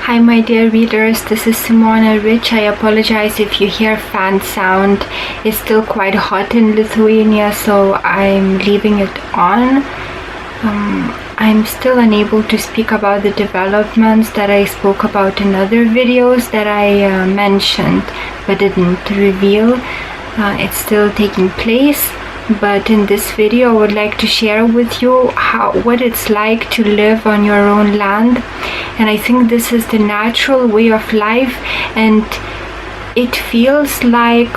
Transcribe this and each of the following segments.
Hi my dear readers, this is Simona Rich. I apologize if you hear fan sound. It's still quite hot in Lithuania, so I'm leaving it on. I'm still unable to speak about the developments that I spoke about in other videos that I mentioned but didn't reveal. It's still taking place. But in this video I would like to share with you what it's like to live on your own land, and I think this is the natural way of life, and it feels like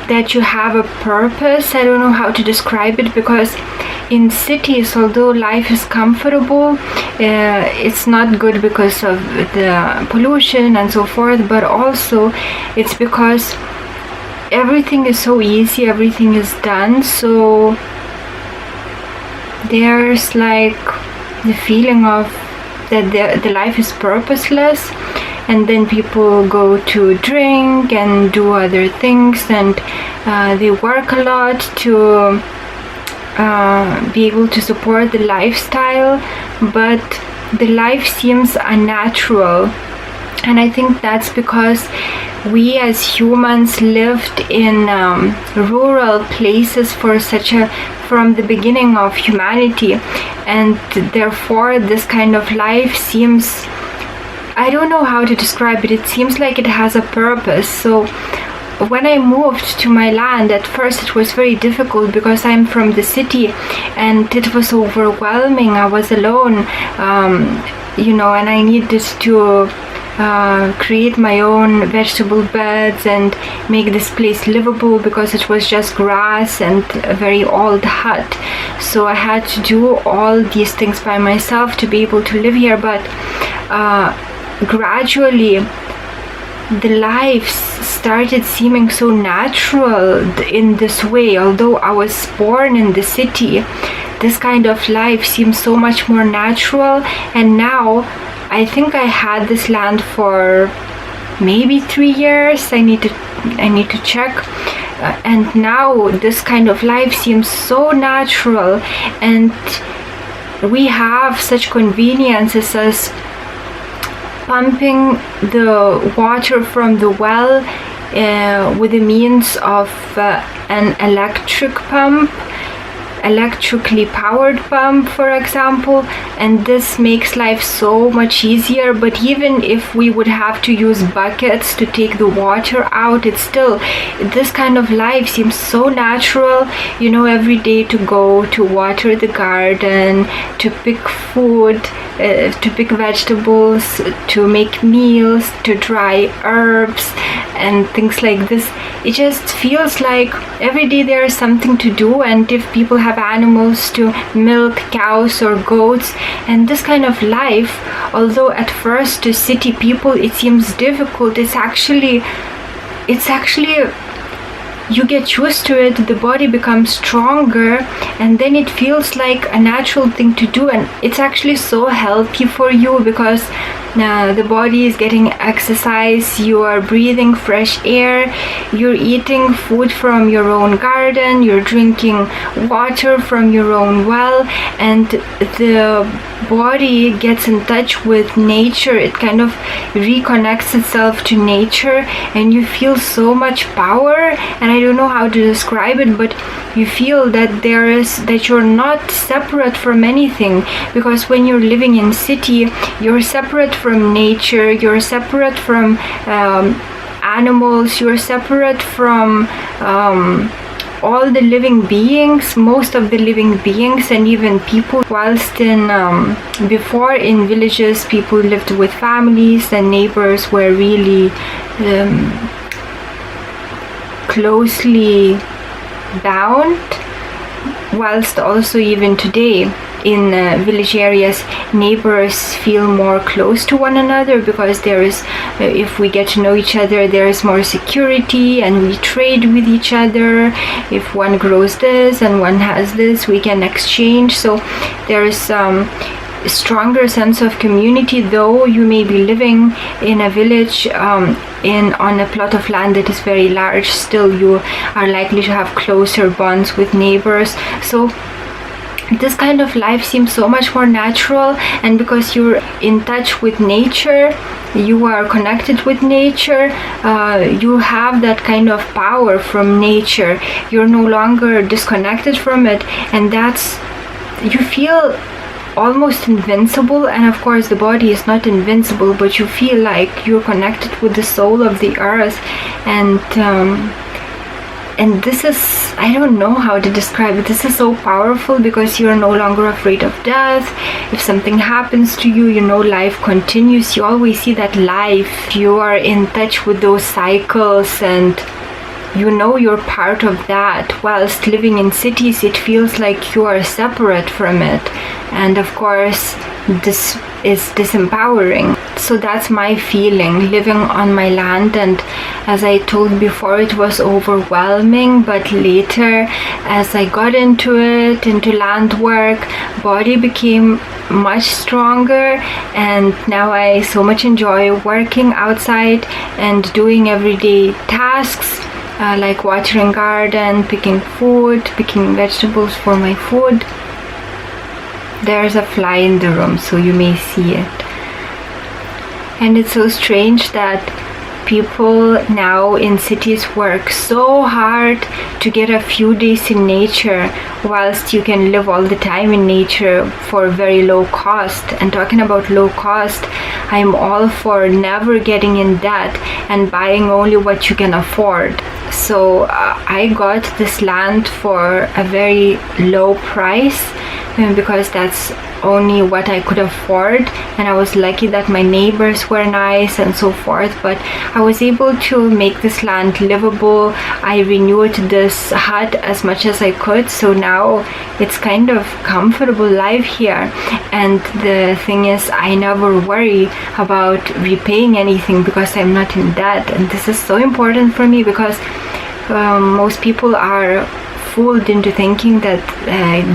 that you have a purpose. I don't know how to describe it, because in cities, although life is comfortable, it's not good because of the pollution and so forth, but also it's because everything is so easy, everything is done, so there's like the feeling of that the life is purposeless, and then people go to drink and do other things, and they work a lot to be able to support the lifestyle, but the life seems unnatural. And I think that's because we as humans lived in rural places from the beginning of humanity, and therefore this kind of life seems, I don't know how to describe it, it seems like it has a purpose. So when I moved to my land, at first it was very difficult because I'm from the city and it was overwhelming. I was alone, and I needed to create my own vegetable beds and make this place livable, because it was just grass and a very old hut. So I had to do all these things by myself to be able to live here. But gradually the life started seeming so natural in this way. Although I was born in the city, this kind of life seems so much more natural. And now I think I had this land for maybe 3 years. I need to check. And now this kind of life seems so natural, and we have such conveniences as pumping the water from the well with the means of an electrically powered pump, for example, and this makes life so much easier. But even if we would have to use buckets to take the water out, it's still, this kind of life seems so natural, every day to go to water the garden, to pick food, to pick vegetables, to make meals, to dry herbs and things like this. It just feels like every day there is something to do. And if people have animals, to milk cows or goats, and this kind of life, although at first to city people it seems difficult, it's actually you get used to it, the body becomes stronger, and then it feels like a natural thing to do. And it's actually so healthy for you, because the body is getting exercise, you are breathing fresh air, you're eating food from your own garden, you're drinking water from your own well, and the body gets in touch with nature. It kind of reconnects itself to nature, and you feel so much power. And I don't know how to describe it, but you feel that you're not separate from anything, because when you're living in city, you're separate from nature, you're separate from animals, you're separate from all the living beings, most of the living beings, and even people. Whilst before in villages people lived with families, and neighbors were really closely bound, whilst also even today in village areas neighbors feel more close to one another, because if we get to know each other, there is more security, and we trade with each other. If one grows this and one has this, we can exchange. So there is a stronger sense of community. Though you may be living in a village on a plot of land that is very large, still you are likely to have closer bonds with neighbors. So this kind of life seems so much more natural, and because you're in touch with nature, you are connected with nature, you have that kind of power from nature. You're no longer disconnected from it, and you feel almost invincible. And of course the body is not invincible, but you feel like you're connected with the soul of the earth. And this is, I don't know how to describe it. This is so powerful because you're no longer afraid of death. If something happens to you, you know life continues. You always see that life, you are in touch with those cycles, and you know you're part of that. Whilst living in cities, it feels like you are separate from it. And of course, this is disempowering. So that's my feeling living on my land. And as I told before, it was overwhelming, but later as I got into land work, body became much stronger, and now I so much enjoy working outside and doing everyday tasks, like watering garden, picking vegetables for my food. There's a fly in the room, so you may see it. And it's so strange that people now in cities work so hard to get a few days in nature, whilst you can live all the time in nature for very low cost. And talking about low cost, I'm all for never getting in debt and buying only what you can afford. So I got this land for a very low price, because that's only what I could afford, and I was lucky that my neighbors were nice and so forth. But I was able to make this land livable. I renewed this hut as much as I could, so now it's kind of comfortable life here. And the thing is, I never worry about repaying anything because I'm not in debt. And this is so important for me, because most people are fooled into thinking that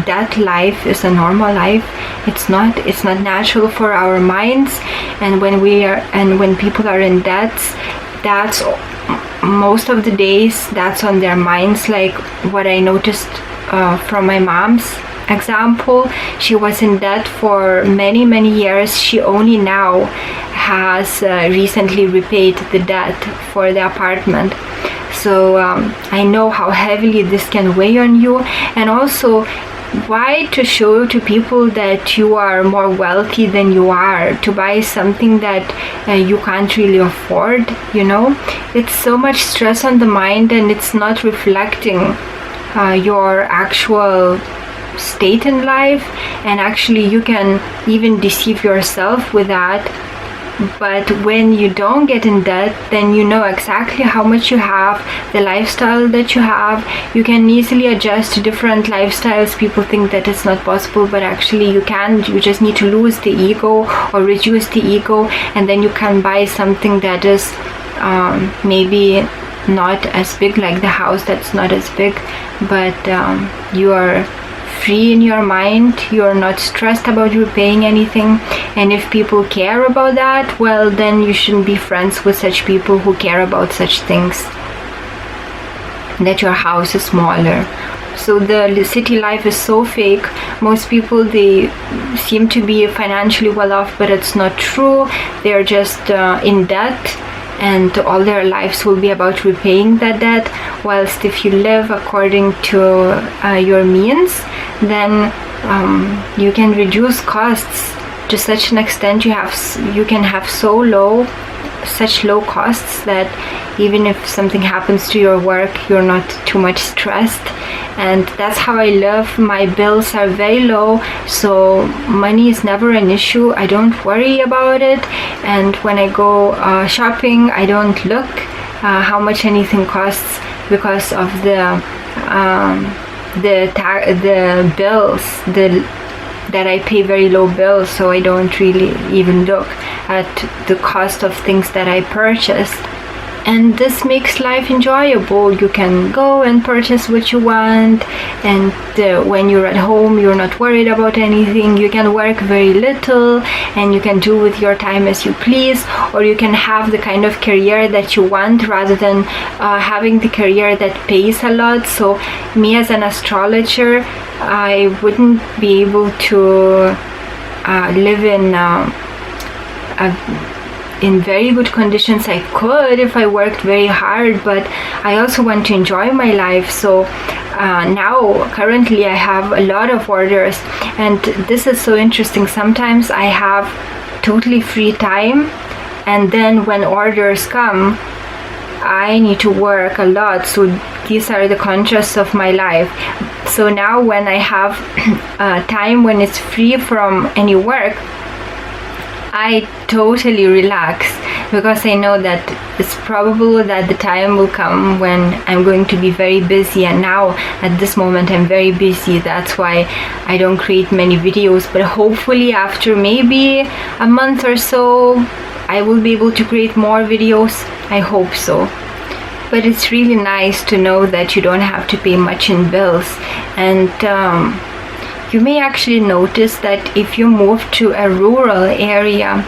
that life is a normal life. It's not natural for our minds. And when people are in debt, that's most of the days that's on their minds. Like what I noticed from my mom's example, she was in debt for many years. She only now has recently repaid the debt for the apartment. So I know how heavily this can weigh on you. And also, why to show to people that you are more wealthy than you are, to buy something that you can't really afford, you know? It's so much stress on the mind, and it's not reflecting your actual state in life. And actually you can even deceive yourself with that. But when you don't get in debt, then you know exactly how much you have, the lifestyle that you have. You can easily adjust to different lifestyles. People think that it's not possible, but actually you can. You just need to lose the ego or reduce the ego, and then you can buy something that is maybe not as big, like the house that's not as big, but you are free in your mind. You're not stressed about repaying anything. And if people care about that, well, then you shouldn't be friends with such people who care about such things, that your house is smaller. So the city life is so fake. Most people, they seem to be financially well off, but it's not true. They're just in debt, and all their lives will be about repaying that debt. Whilst if you live according to your means, then you can reduce costs to such an extent. You can have such low costs that even if something happens to your work, you're not too much stressed. And that's how I live. My bills are very low, so money is never an issue. I don't worry about it. And when I go shopping, I don't look how much anything costs, because of the bills, that I pay very low bills. So I don't really even look at the cost of things that I purchased. and this makes life enjoyable. You can go and purchase what you want, and when you're at home you're not worried about anything. You can work very little and you can do with your time as you please, or you can have the kind of career that you want rather than having the career that pays a lot. So me as an astrologer, I wouldn't be able to live in very good conditions. I could if I worked very hard, but I also want to enjoy my life. So now currently I have a lot of orders, and this is so interesting. Sometimes I have totally free time, and then when orders come I need to work a lot. So these are the contrasts of my life. So now when I have time when it's free from any work, I totally relax, because I know that it's probable that the time will come when I'm going to be very busy, and now at this moment I'm very busy. That's why I don't create many videos, but hopefully after maybe a month or so I will be able to create more videos. I hope so. But it's really nice to know that you don't have to pay much in bills. And you may actually notice that if you move to a rural area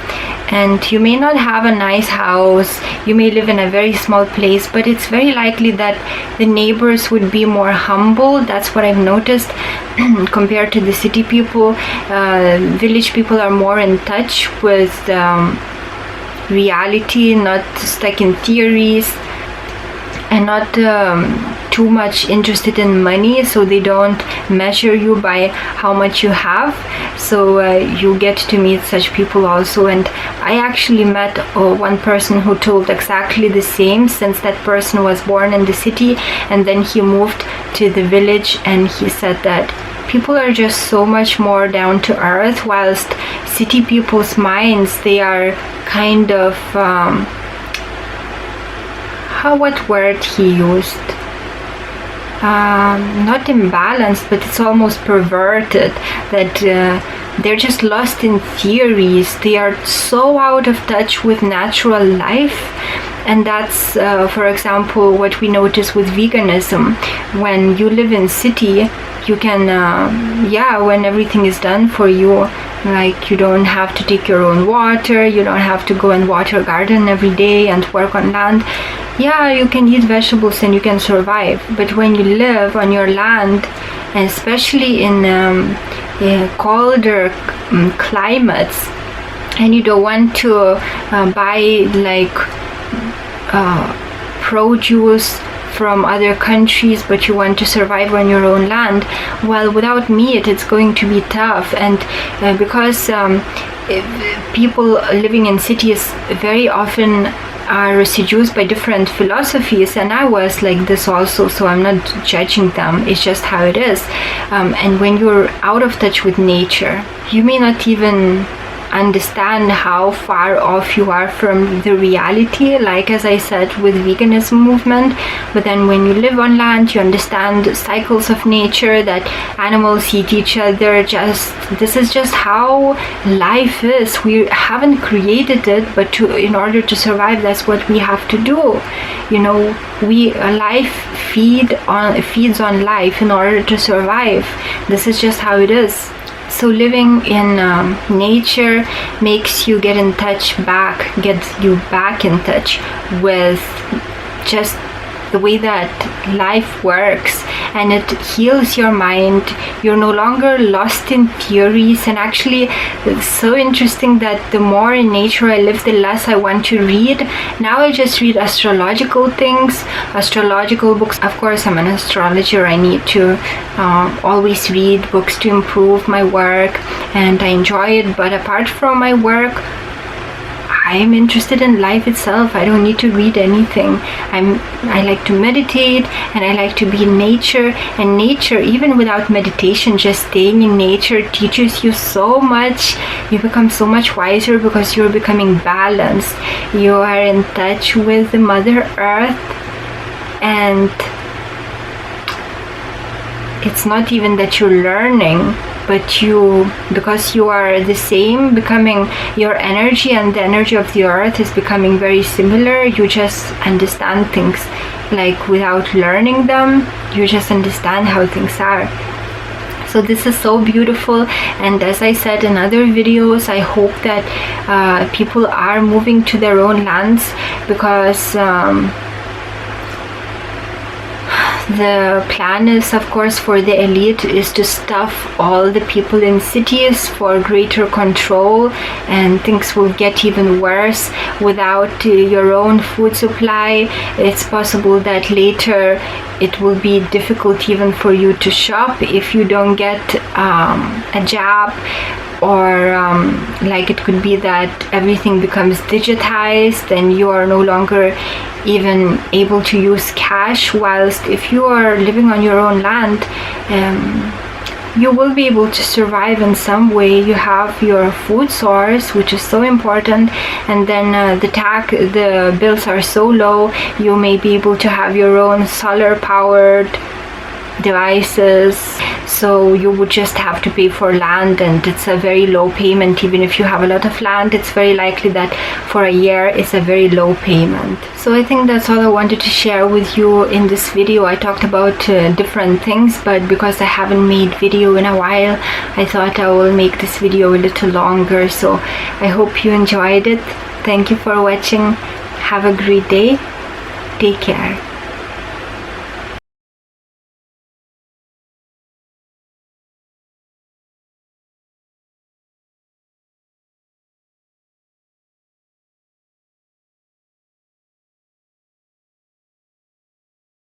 and you may not have a nice house, you may live in a very small place, but it's very likely that the neighbors would be more humble. That's what I've noticed compared to the city people. Village people are more in touch with reality, not stuck in theories, and not too much interested in money, so they don't measure you by how much you have. So you get to meet such people also. And I actually met one person who told exactly the same, since that person was born in the city and then he moved to the village, and he said that people are just so much more down to earth, whilst city people's minds, they are kind of what word he used? Not imbalanced, but it's almost perverted, that they're just lost in theories. They are so out of touch with natural life. And that's, for example, what we notice with veganism. When you live in city, you can, when everything is done for you, like you don't have to take your own water, you don't have to go and water a garden every day and work on land. Yeah, you can eat vegetables and you can survive. But when you live on your land, and especially in colder climates, and you don't want to buy like produce from other countries, but you want to survive on your own land, well, without meat it's going to be tough. And because people living in cities very often are seduced by different philosophies, and I was like this also, so I'm not judging them, it's just how it is. And when you're out of touch with nature, you may not even understand how far off you are from the reality, like as I said with veganism movement. But then when you live on land, you understand the cycles of nature, that animals eat each other. This is just how life is. We haven't created it, but in order to survive, that's what we have to do. You know, life feeds on life in order to survive. This is just how it is. So living in nature makes you get you back in touch with just the way that life works, and it heals your mind. You're no longer lost in theories. And actually it's so interesting that the more in nature I live, the less I want to read. Now I just read astrological things, astrological books. Of course, I'm an astrologer, I need to always read books to improve my work, and I enjoy it. But apart from my work, I'm interested in life itself. I don't need to read anything. I like to meditate, and I like to be in nature. And nature, even without meditation, just staying in nature teaches you so much. You become so much wiser because you're becoming balanced. You are in touch with the Mother Earth, and it's not even that you're learning, but because you are the same, becoming your energy and the energy of the earth is becoming very similar. You just understand things like without learning them. You just understand how things are. So this is so beautiful, and as I said in other videos, I hope that people are moving to their own lands, because the plan is, of course, for the elite is to stuff all the people in cities for greater control, and things will get even worse without your own food supply. It's possible that later it will be difficult even for you to shop if you don't get a job, or like it could be that everything becomes digitized and you are no longer even able to use cash, whilst if you are living on your own land, you will be able to survive in some way. You have your food source, which is so important, and then the bills are so low, you may be able to have your own solar powered devices. So you would just have to pay for land, and it's a very low payment. Even if you have a lot of land, it's very likely that for a year it's a very low payment. So I think that's all I wanted to share with you in this video. I talked about different things, but because I haven't made video in a while, I thought I will make this video a little longer. So I hope you enjoyed it. Thank you for watching. Have a great day. Take care.